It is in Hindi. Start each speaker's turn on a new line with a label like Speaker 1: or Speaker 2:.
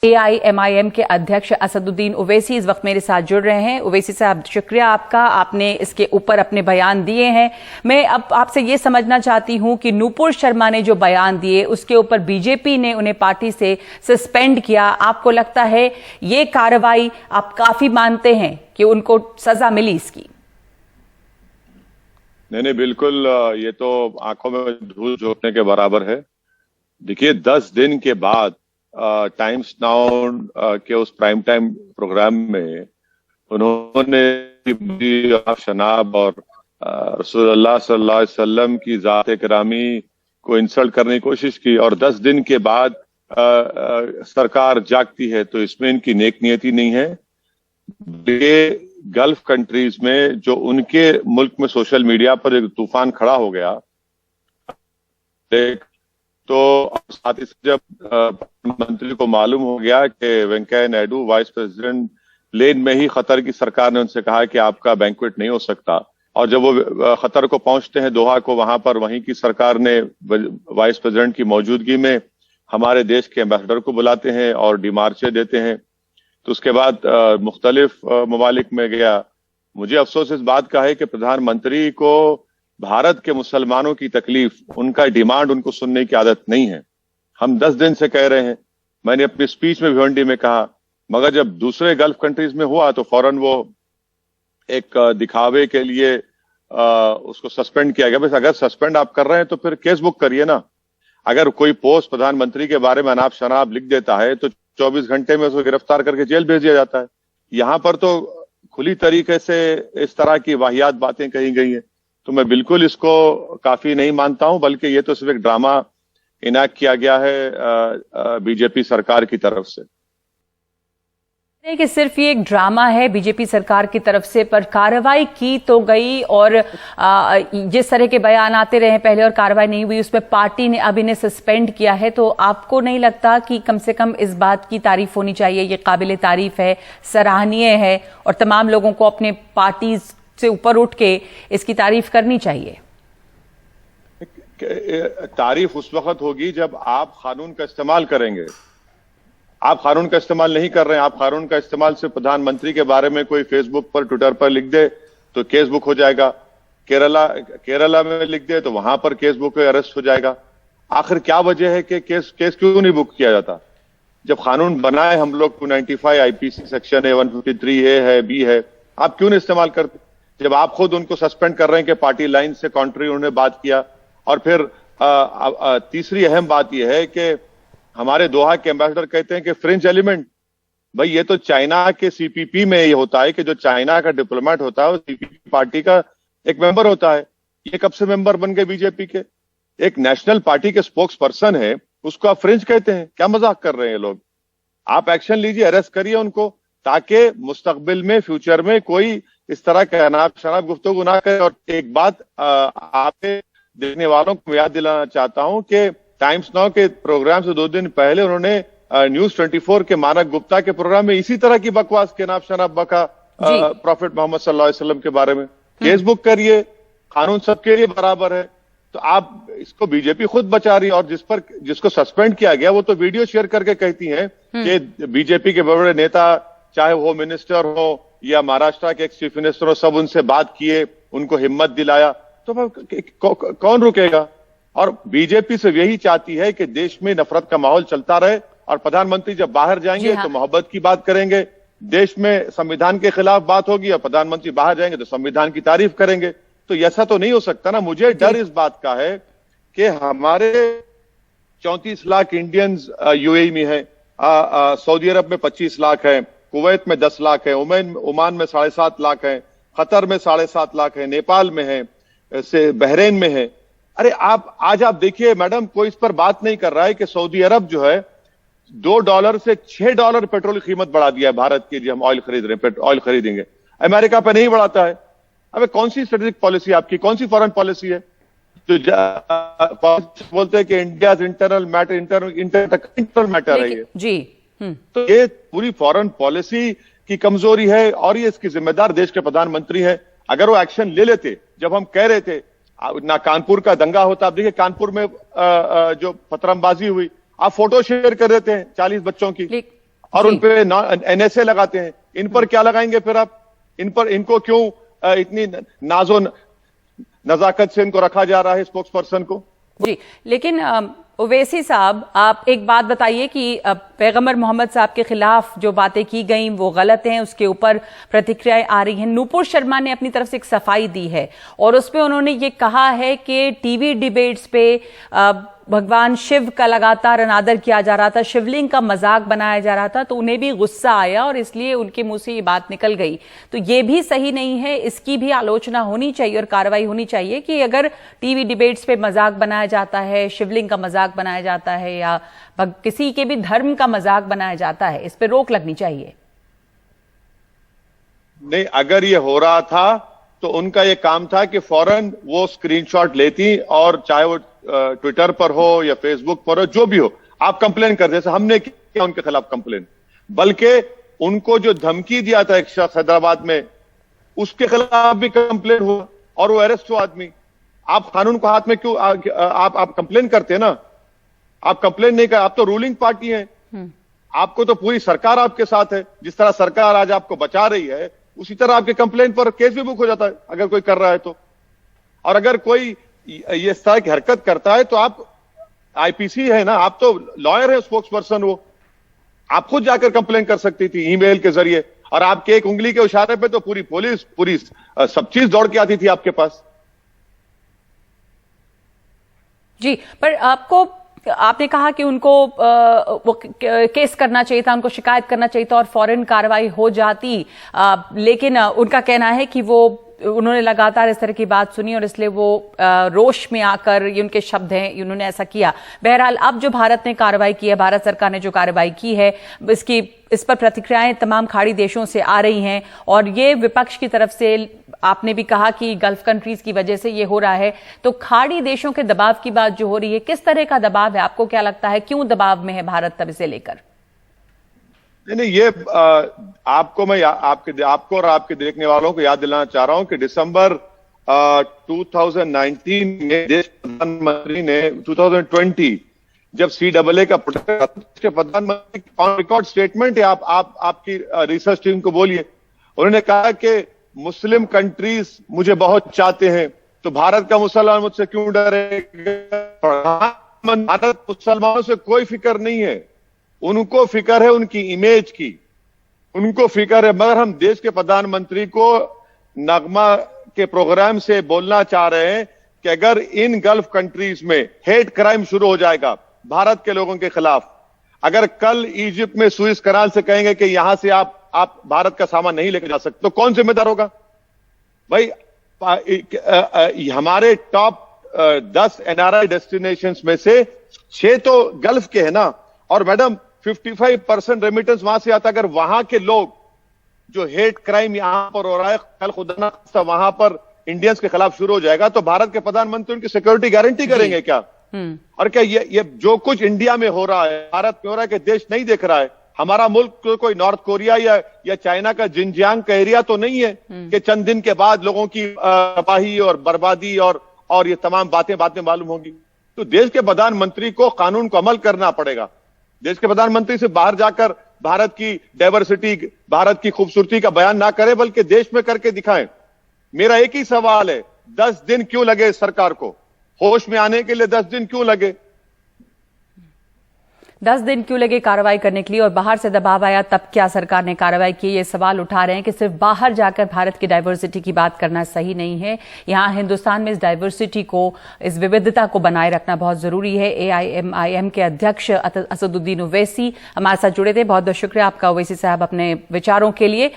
Speaker 1: AIMIM के अध्यक्ष असदुद्दीन ओवैसी इस वक्त मेरे साथ जुड़ रहे हैं। ओवैसी साहब, शुक्रिया आपका, आपने इसके ऊपर अपने बयान दिए हैं। मैं अब आपसे ये समझना चाहती हूं कि नूपुर शर्मा ने जो बयान दिए उसके ऊपर बीजेपी ने उन्हें पार्टी से सस्पेंड किया। आपको लगता है ये कार्रवाई आप काफी मानते हैं कि उनको सजा मिली इसकी?
Speaker 2: नहीं, बिल्कुल, ये तो आंखों में धूल झोंकने के बराबर है। देखिए, 10 दिन के बाद टाइम्स नाउ के उस प्राइम टाइम प्रोग्राम में उन्होंने शनाब और रसूलुल्लाह सल्लल्लाहु अलैहि वसल्लम की जात करामी को इंसल्ट करने की कोशिश की, और 10 दिन के बाद सरकार जागती है, तो इसमें इनकी नेक नियति नहीं है। ये गल्फ कंट्रीज में जो उनके मुल्क में सोशल मीडिया पर एक तूफान खड़ा हो गया, तो साथ ही जब प्रधानमंत्री को मालूम हो गया कि Venkaiah Naidu vice president plane में ही कतर की सरकार ने उनसे कहा कि आपका बैंक्वेट नहीं हो सकता, और जब वो कतर को पहुंचते हैं दोहा को, वहां पर वहीं की सरकार ने वाइस प्रेसिडेंट की मौजूदगी में हमारे देश के एम्बेसडर को बुलाते हैं और डिमार्चे देते हैं। तो उसके बाद मुख्तलिफ ममालिक में गया। मुझे अफसोस इस बात का है कि प्रधानमंत्री को भारत के मुसलमानों की तकलीफ, उनका डिमांड उनको सुनने की आदत नहीं है। हम 10 दिन से कह रहे हैं, मैंने अपनी स्पीच में भिवंडी में कहा, मगर जब दूसरे गल्फ कंट्रीज में हुआ तो फौरन वो एक दिखावे के लिए उसको सस्पेंड किया गया। बस अगर सस्पेंड आप कर रहे हैं तो फिर केस बुक करिए ना। अगर कोई पोस्ट प्रधानमंत्री के बारे में अनाप शनाप लिख देता है तो 24 घंटे में उसको गिरफ्तार करके जेल भेज दिया जाता है। यहां पर तो खुली तरीके से इस तरह की वाहियात बातें कही गई हैं, तो मैं बिल्कुल इसको काफी नहीं मानता हूं, बल्कि ये तो सिर्फ एक ड्रामा इनेक्ट किया गया है बीजेपी सरकार की तरफ से।
Speaker 1: कि सिर्फ ये एक ड्रामा है बीजेपी सरकार की तरफ से, पर कार्रवाई की तो गई, और जिस तरह के बयान आते रहे पहले और कार्रवाई नहीं हुई, उसमें पार्टी ने अब इन्हें सस्पेंड किया है। तो आपको नहीं लगता कि कम से कम इस बात की तारीफ होनी चाहिए, ये काबिले तारीफ है, सराहनीय है, और तमाम लोगों को अपने पार्टी से ऊपर उठ के इसकी तारीफ करनी चाहिए?
Speaker 2: तारीफ उस वक्त होगी जब आप कानून का इस्तेमाल करेंगे। आप कानून का इस्तेमाल नहीं कर रहे हैं। आप कानून का इस्तेमाल सिर्फ प्रधानमंत्री के बारे में कोई फेसबुक पर, ट्विटर पर लिख दे तो केस बुक हो जाएगा। केरला में लिख दे तो वहां पर केस बुक अरेस्ट हो जाएगा। आखिर क्या वजह है कि केस क्यों नहीं बुक किया जाता? जब कानून बनाए हम लोग 295 आईपीसी सेक्शन है, 153A है, बी है, आप क्यों नहीं इस्तेमाल करते? जब आप खुद उनको सस्पेंड कर रहे हैं कि पार्टी लाइन से कॉन्ट्री उन्होंने बात किया। और फिर तीसरी अहम बात यह है कि हमारे दोहा के एम्बेसडर कहते हैं कि फ्रेंच एलिमेंट, भाई ये तो चाइना के सीपीपी में ये होता है कि जो चाइना का डिप्लोमेट होता है वो सीपीपी पार्टी का एक मेंबर होता है। ये कब से मेंबर बन गए बीजेपी के? एक नेशनल पार्टी के स्पोक्स पर्सन है, उसको आप फ्रेंच कहते हैं? क्या मजाक कर रहे हैं लोग? आप एक्शन लीजिए, अरेस्ट करिए उनको, ताकि मुस्तकबिल में, फ्यूचर में कोई इस तरह का अनाप शनाप गुफ्तगू ना करे। और एक बात आपके देखने वालों को याद दिलाना चाहता हूं कि टाइम्स नाउ के प्रोग्राम से 2 दिन पहले उन्होंने न्यूज 24 के मानक गुप्ता के प्रोग्राम में इसी तरह की बकवास के नाम शनाब बका प्रॉफिट मोहम्मद सल्लल्लाहु अलैहि वसल्लम के बारे में। केस बुक करिए, कानून सबके लिए बराबर है। तो आप इसको बीजेपी खुद बचा रही है, और जिसको सस्पेंड किया गया वो तो वीडियो शेयर करके कहती हैं कि बीजेपी के बड़े नेता, चाहे वो मिनिस्टर हो या महाराष्ट्र के एक चीफ मिनिस्टर हो, सब उनसे बात किए, उनको हिम्मत दिलाया, तो कौन रुकेगा? और बीजेपी से यही चाहती है कि देश में नफरत का माहौल चलता रहे, और प्रधानमंत्री जब बाहर जाएंगे तो मोहब्बत की बात करेंगे, देश में संविधान के खिलाफ बात होगी, और प्रधानमंत्री बाहर जाएंगे तो संविधान की तारीफ करेंगे। तो ऐसा तो नहीं हो सकता ना। मुझे डर इस बात का है कि हमारे 34 लाख इंडियंस यूएई में है, सऊदी अरब में 25 लाख है, कुवैत में 10 लाख है, ओमान में 7.5 लाख है, कतर में 7.5 लाख है, नेपाल में है, बहरेन में है। अरे आज आप देखिए मैडम, कोई इस पर बात नहीं कर रहा है कि सऊदी अरब जो है $2 से $6 पेट्रोल की कीमत बढ़ा दिया है भारत के लिए। हम ऑयल खरीद रहे हैं, ऑयल खरीदेंगे, अमेरिका पे नहीं बढ़ाता है। अबे कौन सी स्ट्रेटेजिक पॉलिसी आपकी, कौन सी फॉरेन पॉलिसी है? जो बोलते हैं कि इंडिया इंटरनल मैटर है ये
Speaker 1: जी।
Speaker 2: तो ये पूरी फॉरेन पॉलिसी की कमजोरी है, और ये इसकी जिम्मेदार देश के प्रधानमंत्री है। अगर वो एक्शन ले लेते, जब हम कह रहे थे ना कानपुर का दंगा होता, आप देखिए कानपुर में जो पथरमबाजी हुई, आप फोटो शेयर कर देते हैं 40 बच्चों की, और उन पे NSA लगाते हैं। इन पर क्या लगाएंगे फिर आप? इनको क्यों इतनी नाजो नजाकत से इनको रखा जा रहा है, स्पोक्स पर्सन को?
Speaker 1: जी, लेकिन ओवैसी साहब, आप एक बात बताइए कि पैगंबर मोहम्मद साहब के खिलाफ जो बातें की गई वो गलत हैं, उसके ऊपर प्रतिक्रियाएं आ रही हैं। नूपुर शर्मा ने अपनी तरफ से एक सफाई दी है और उसपे उन्होंने ये कहा है कि टीवी डिबेट्स पे भगवान शिव का लगातार अनादर किया जा रहा था, शिवलिंग का मजाक बनाया जा रहा था, तो उन्हें भी गुस्सा आया और इसलिए उनके मुंह से ये बात निकल गई। तो ये भी सही नहीं है, इसकी भी आलोचना होनी चाहिए और कार्रवाई होनी चाहिए कि अगर टीवी डिबेट्स पे मजाक बनाया जाता है, शिवलिंग का मजाक बनाया जाता है या किसी के भी धर्म का मजाक बनाया जाता है, इस पर रोक लगनी चाहिए।
Speaker 2: नहीं, अगर ये हो रहा था तो उनका ये काम था कि फौरन वो स्क्रीनशॉट लेती और चाहे वो ट्विटर पर हो या फेसबुक पर हो, जो भी हो, आप कंप्लेन कर, जैसे हमने किया उनके खिलाफ कंप्लेन। बल्कि उनको जो धमकी दिया था एक शख्स हैदराबाद में, उसके खिलाफ भी कंप्लेन हुआ और वो अरेस्ट हुआ आदमी। आप कानून को हाथ में क्यों आप कंप्लेन करते हैं ना? आप कंप्लेन नहीं कर, आप तो रूलिंग पार्टी हैं, आपको तो पूरी सरकार आपके साथ है। जिस तरह सरकार आज आपको बचा रही है, उसी तरह आपके कंप्लेन पर केस भी बुक हो जाता है अगर कोई कर रहा है तो। और अगर कोई ये इस तरह की हरकत करता है तो आप IPC है ना, आप तो लॉयर है, स्पोक्स पर्सन, वो आप खुद जाकर कंप्लेन कर सकती थी ईमेल के जरिए, और आपके एक उंगली के इशारे पे तो पूरी पुलिस पूरी सब चीज दौड़ के आती थी आपके पास।
Speaker 1: जी, पर आपने कहा कि उनको वो केस करना चाहिए था, उनको शिकायत करना चाहिए था और फौरन कार्रवाई हो जाती, लेकिन उनका कहना है कि उन्होंने लगातार इस तरह की बात सुनी और इसलिए वो रोष में आकर, ये उनके शब्द हैं, उन्होंने ऐसा किया। बहरहाल, अब जो भारत ने कार्रवाई की है, भारत सरकार ने जो कार्रवाई की है, इस पर प्रतिक्रियाएं तमाम खाड़ी देशों से आ रही हैं और ये विपक्ष की तरफ से, आपने भी कहा कि गल्फ कंट्रीज की वजह से ये हो रहा है, तो खाड़ी देशों के दबाव की बात जो हो रही है, किस तरह का दबाव है? आपको क्या लगता है, क्यों दबाव में है भारत तब इसे लेकर?
Speaker 2: नहीं, ये आपको और आपके देखने वालों को याद दिलाना चाह रहा हूं कि दिसंबर 2019 में देश प्रधानमंत्री ने 2020 जब CAA का प्रधानमंत्री ऑन रिकॉर्ड स्टेटमेंट है, आपकी रिसर्च टीम को बोलिए, उन्होंने कहा कि मुस्लिम कंट्रीज मुझे बहुत चाहते हैं, तो भारत का मुसलमान मुझसे क्यों डरेगा? भारत मुसलमानों से कोई फिक्र नहीं है, उनको फिक्र है उनकी इमेज की, उनको फिक्र है। मगर हम देश के प्रधानमंत्री को नगमा के प्रोग्राम से बोलना चाह रहे हैं कि अगर इन गल्फ कंट्रीज में हेट क्राइम शुरू हो जाएगा भारत के लोगों के खिलाफ, अगर कल इजिप्ट में सुएज कनाल से कहेंगे कि यहां से आप भारत का सामान नहीं लेकर जा सकते, तो कौन जिम्मेदार होगा? भाई, हमारे टॉप 10 NRI डेस्टिनेशंस में से 6 तो गल्फ के है ना, और मैडम 55% रेमिटेंस वहां से आता। अगर वहां के लोग, जो हेट क्राइम यहां पर हो रहा है, कल खुदा ना खास्ता वहां पर इंडियंस के खिलाफ शुरू हो जाएगा, तो भारत के प्रधानमंत्री उनकी सिक्योरिटी गारंटी करेंगे क्या? और क्या ये जो कुछ इंडिया में हो रहा है, भारत में हो रहा है, कि देश नहीं देख रहा है? हमारा मुल्क कोई नॉर्थ कोरिया या चाइना का जिनजियांग का एरिया तो नहीं है कि चंद दिन के बाद लोगों की तबाही और बर्बादी और ये तमाम बातें बाद में मालूम होंगी। तो देश के प्रधानमंत्री को कानून को अमल करना पड़ेगा। देश के प्रधानमंत्री से बाहर जाकर भारत की डाइवर्सिटी, भारत की खूबसूरती का बयान ना करें, बल्कि देश में करके दिखाएं। मेरा एक ही सवाल है, 10 दिन क्यों लगे सरकार को होश में आने के लिए? 10 दिन क्यों लगे?
Speaker 1: 10 दिन क्यों लगे कार्रवाई करने के लिए? और बाहर से दबाव आया तब क्या सरकार ने कार्रवाई की? ये सवाल उठा रहे हैं कि सिर्फ बाहर जाकर भारत की डाइवर्सिटी की बात करना सही नहीं है, यहाँ हिंदुस्तान में इस डाइवर्सिटी को, इस विविधता को बनाए रखना बहुत जरूरी है। AIMIM के अध्यक्ष असदुद्दीन ओवैसी हमारे साथ जुड़े थे। बहुत बहुत शुक्रिया आपका ओवैसी साहब अपने विचारों के लिए।